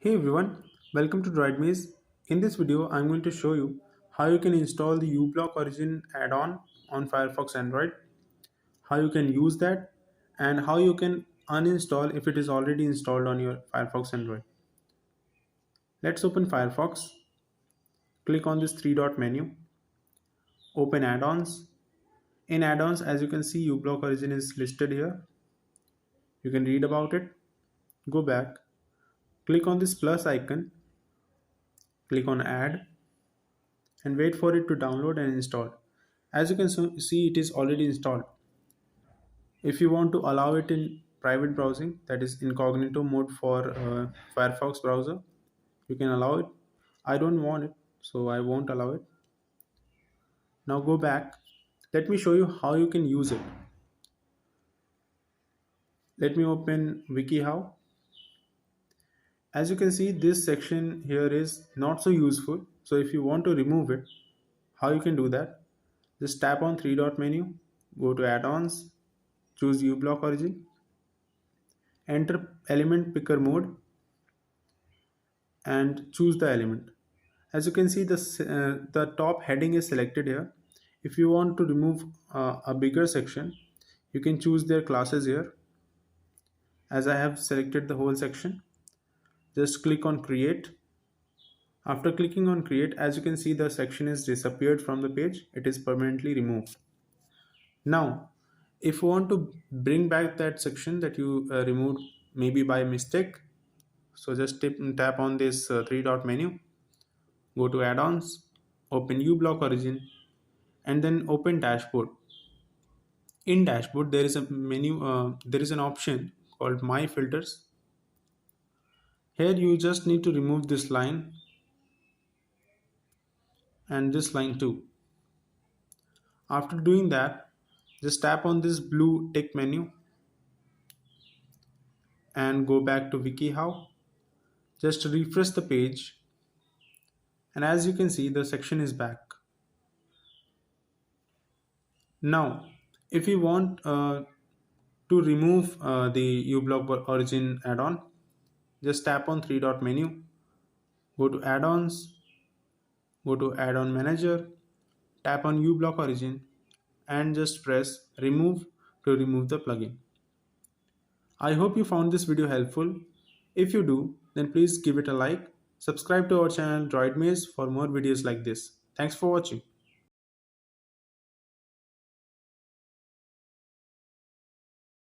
Hey everyone, welcome to DroidMaze. In this video, I'm going to show you how you can install the Ublock Origin add-on on Firefox Android, how you can use that, and how you can uninstall if it is already installed on your Firefox Android. Let's open Firefox, click on this three-dot menu, open add-ons. In add-ons, as you can see, Ublock Origin is listed here. You can read about it, go back, click on this plus icon, click on add, and wait for it to download and install. As you can see, it is already installed. If you want to allow it in private browsing, that is incognito mode for Firefox browser, you can allow it. I don't want it, so I won't allow it. Now go back. Let me show you how you can use it. Let me open WikiHow. As you can see, this section here is not so useful. So if you want to remove it, how you can do that? Just tap on three-dot menu, go to add-ons, choose Ublock Origin, enter element picker mode, and choose the element. As you can see, the top heading is selected here. If you want to remove a bigger section, you can choose their classes here. As I have selected the whole section, just click on create. After clicking on create, as you can see, the section is disappeared from the page. It is permanently removed. Now if you want to bring back that section that you removed maybe by mistake, so just tap on this three-dot menu, go to add-ons, open Ublock Origin, and then open dashboard. In dashboard, there is a menu, there is an option called my filters. Here you just need to remove this line and this line too. After doing that, just tap on this blue tick menu and go back to WikiHow. Just refresh the page, and as you can see, the section is back. Now if you want to remove the Ublock Origin add-on, just tap on three-dot menu, go to add-ons, go to add-on manager, tap on Ublock Origin, and just press remove to remove the plugin. I hope you found this video helpful. If you do, then please give it a like. Subscribe to our channel DroidMaze for more videos like this. Thanks for watching.